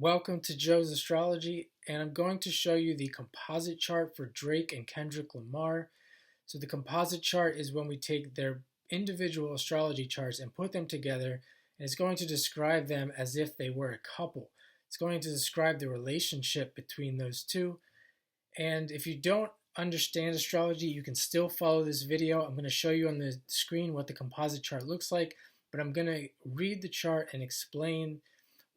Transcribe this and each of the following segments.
Welcome to Joe's Astrology, and I'm going to show you the composite chart for Drake and Kendrick Lamar. So the composite chart is when we take their individual astrology charts and put them together, and it's going to describe them as if they were a couple. It's going to describe the relationship between those two. And if you don't understand astrology, you can still follow this video. I'm going to show you on the screen what the composite chart looks like, but I'm going to read the chart and explain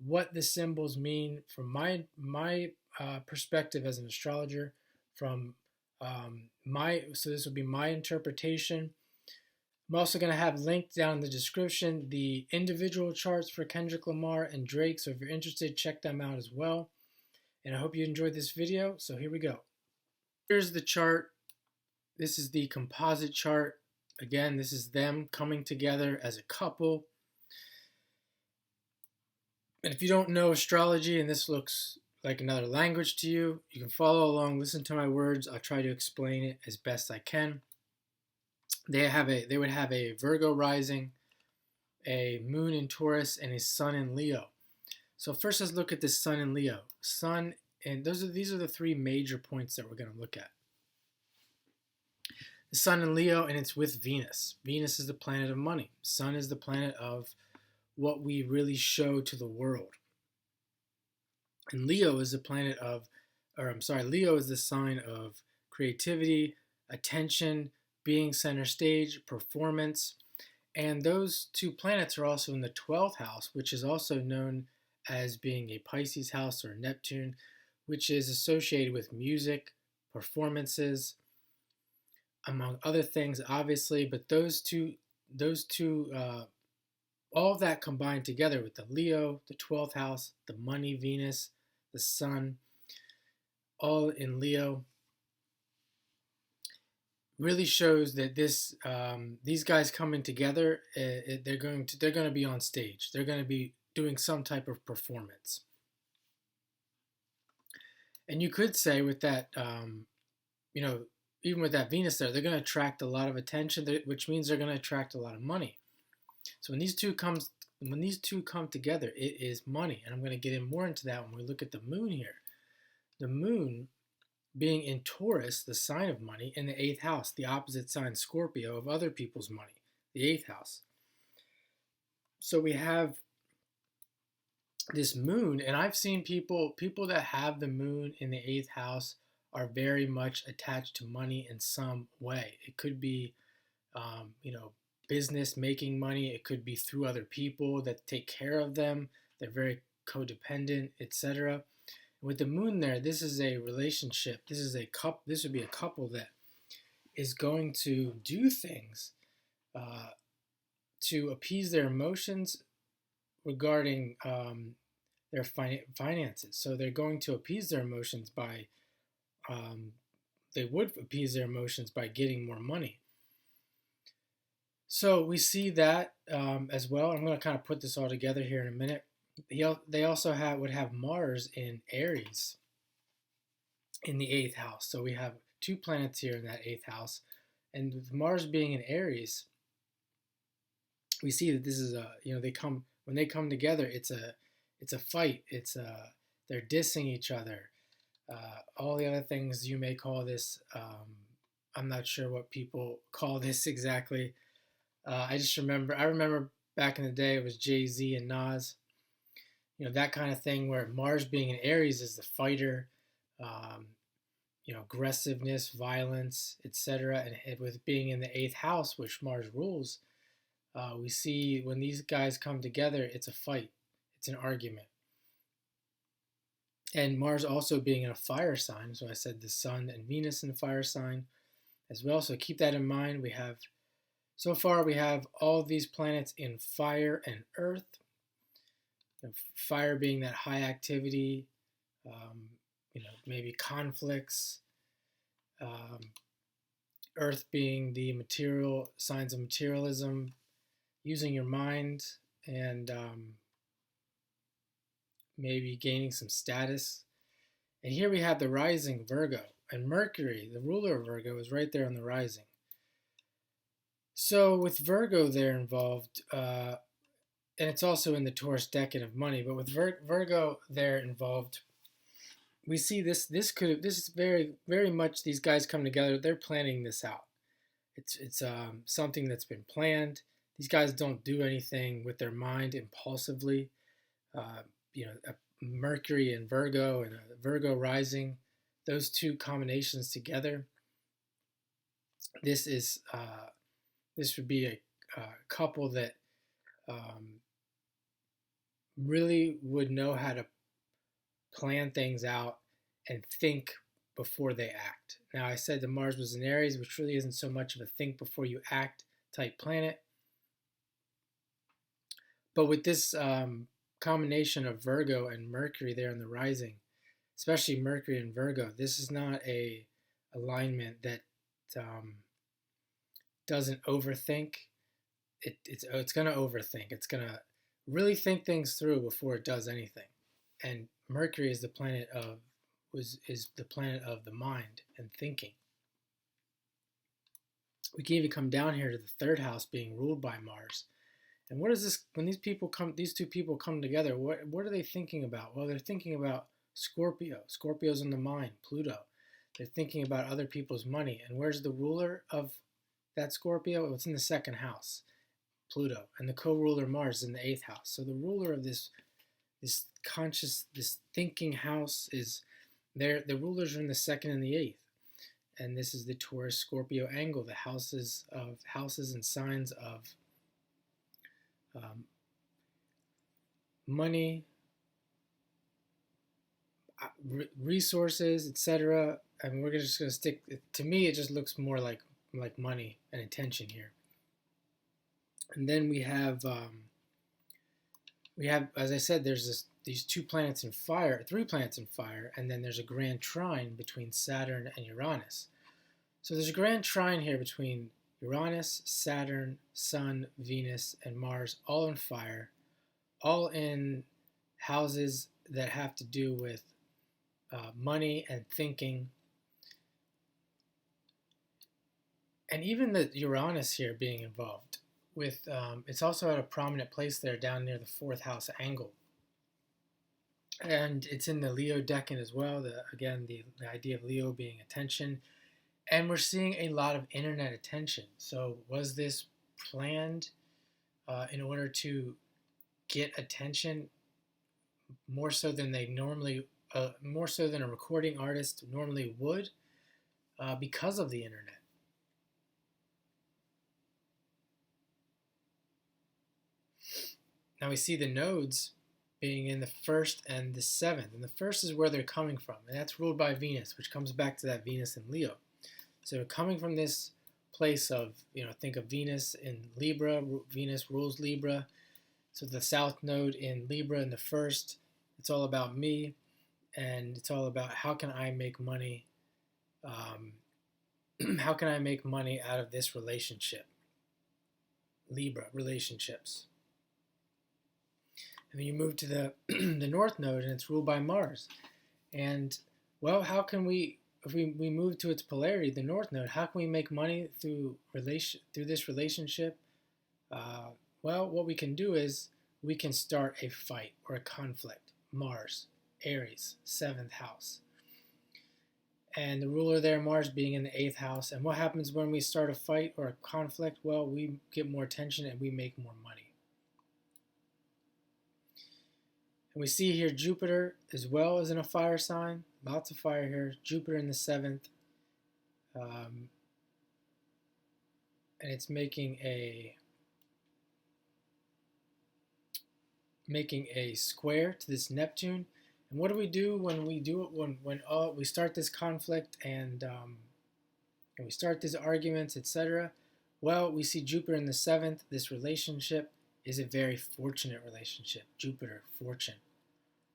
what the symbols mean from my perspective as an astrologer. From so this will be my interpretation. I'm also going to have linked down in the description the individual charts for Kendrick Lamar and Drake, so if you're interested, check them out as well. And I hope you enjoyed this video, so here we go. Here's the chart. This is the composite chart. Again, this is them coming together as a couple. And if you don't know astrology and this looks like another language to you, you can follow along, listen to my words. I'll try to explain it as best I can. They would have a Virgo rising, a moon in Taurus, and a sun in Leo. So first let's look at the sun in Leo. Sun, and these are the three major points that we're going to look at. The sun in Leo, and it's with Venus. Venus is the planet of money. Sun is the planet of what we really show to the world. And Leo is the planet of, Leo is the sign of creativity, attention, being center stage, performance. And those two planets are also in the 12th house, which is also known as being a Pisces house or Neptune, which is associated with music, performances, among other things, obviously. But those two all of that combined together with the Leo, the 12th house, the money, Venus, the sun, all in Leo, really shows that these guys coming together, they're going to be on stage. They're going to be doing some type of performance. And you could say with that, even with that Venus there, they're going to attract a lot of attention, which means they're going to attract a lot of money. So when these two come together, it is money. And I'm going to get in more into that when we look at the moon here. The moon being in Taurus, the sign of money, in the 8th house, the opposite sign, Scorpio, of other people's money, the 8th house. So we have this moon, and I've seen people that have the moon in the 8th house are very much attached to money in some way. It could be, business, making money. It could be through other people that take care of them. They're very codependent, etc. With the moon there, this is a relationship. This would be a couple that is going to do things to appease their emotions regarding their finances. So they're going to appease their emotions by getting more money. So we see that as well. I'm going to kind of put this all together here in a minute. They also would have Mars in Aries in the 8th house. So we have two planets here in that 8th house. And with Mars being in Aries, we see that this is when they come together, it's a fight. They're dissing each other. All the other things you may call this, I'm not sure what people call this exactly. I remember back in the day, it was Jay-Z and Nas, that kind of thing, where Mars being in Aries is the fighter, aggressiveness, violence, etc. And with being in the 8th house, which Mars rules, we see when these guys come together, it's a fight, it's an argument. And Mars also being in a fire sign, so I said the Sun and Venus in the fire sign as well. So keep that in mind. So far, we have all of these planets in fire and earth. Fire being that high activity, maybe conflicts. Earth being the material, signs of materialism, using your mind, and maybe gaining some status. And here we have the rising Virgo. And Mercury, the ruler of Virgo, is right there on the rising. So with Virgo there involved, and it's also in the Taurus decan of money. But with Virgo there involved, we see this is very much these guys come together. They're planning this out. It's something that's been planned. These guys don't do anything with their mind impulsively. Uh, a Mercury and Virgo and a Virgo rising, those two combinations together. This is this would be a couple that um, really would know how to plan things out and think before they act. Now, I said the Mars was in Aries, which really isn't so much of a think before you act type planet. But with this combination of Virgo and Mercury there in the rising, especially Mercury and Virgo, this is not a alignment that doesn't overthink. It's going to overthink. It's going to really think things through before it does anything. And Mercury is the planet of is the planet of the mind and thinking. We can even come down here to the third house being ruled by Mars. And what is this when these two people come together, what are they thinking about? Well, they're thinking about Scorpio. Scorpio's in the mind, Pluto. They're thinking about other people's money. And where's the ruler of that Scorpio? Well, it's in the second house, Pluto. And the co-ruler Mars is in the eighth house. So the ruler of this conscious, this thinking house is there. The rulers are in the second and the eighth. And this is the Taurus Scorpio angle, the houses and signs of money, resources, etc. I mean, we're just going to stick. To me, it just looks more like money and intention here. And then we have, as I said, there's these three planets in fire, and then there's a grand trine between Saturn and Uranus. So there's a grand trine here between Uranus, Saturn, Sun, Venus, and Mars, all in fire, all in houses that have to do with money and thinking. And even the Uranus here being involved with, it's also at a prominent place there down near the fourth house angle. And it's in the Leo decan as well, the idea of Leo being attention. And we're seeing a lot of internet attention. So was this planned in order to get attention more so than they normally, more so than a recording artist normally would, because of the internet? Now we see the nodes being in the first and the seventh. And the first is where they're coming from. And that's ruled by Venus, which comes back to that Venus in Leo. So coming from this place of, think of Venus in Libra. Venus rules Libra. So the south node in Libra in the first, it's all about me. And it's all about how can I make money? How can I make money out of this relationship? Libra, relationships. And then you move to the the north node, and it's ruled by Mars. And, well, how can we, if we move to its polarity, the north node, how can we make money through this relationship? Well, what we can do is we can start a fight or a conflict. Mars, Aries, seventh house. And the ruler there, Mars, being in the eighth house. And what happens when we start a fight or a conflict? Well, we get more attention and we make more money. And we see here Jupiter as well as in a fire sign. Lots of fire here. Jupiter in the seventh. And it's making a square to this Neptune. And what do we do when we do it? When we start this conflict and we start these arguments, etc. Well, we see Jupiter in the seventh. This relationship is a very fortunate relationship. Jupiter, fortune.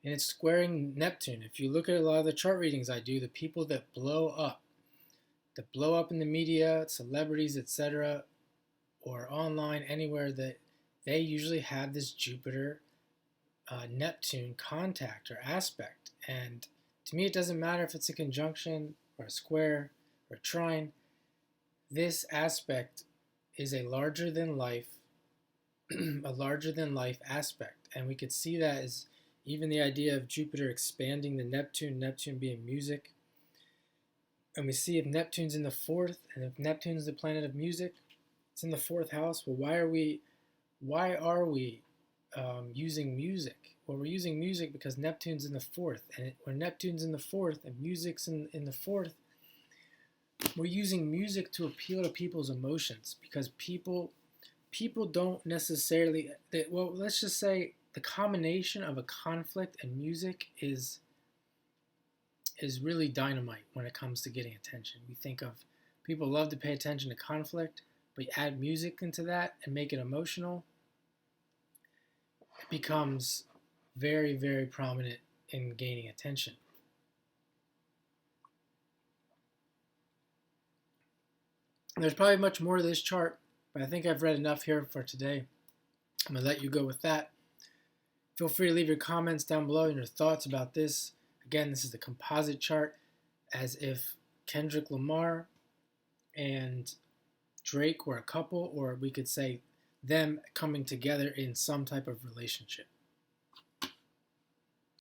And it's squaring Neptune. If you look at a lot of the chart readings I do, the people that blow up in the media, celebrities, etc., or online, anywhere, that they usually have this Jupiter Neptune contact or aspect. And to me, it doesn't matter if it's a conjunction or a square or a trine. This aspect is a larger than life a larger than life aspect. And we could see that as even the idea of Jupiter expanding the Neptune being music. And we see if Neptune's in the fourth, and if Neptune's the planet of music, it's in the fourth house. Well, why are we using music? Well, we're using music because Neptune's in the fourth, and when Neptune's in the fourth and music's in the fourth, we're using music to appeal to people's emotions, because people don't necessarily, well, let's just say the combination of a conflict and music is really dynamite when it comes to getting attention. We think of people love to pay attention to conflict, but you add music into that and make it emotional, it becomes very, very prominent in gaining attention. There's probably much more to this chart, but I think I've read enough here for today. I'm going to let you go with that. Feel free to leave your comments down below and your thoughts about this. Again, this is the composite chart, as if Kendrick Lamar and Drake were a couple, or we could say them coming together in some type of relationship.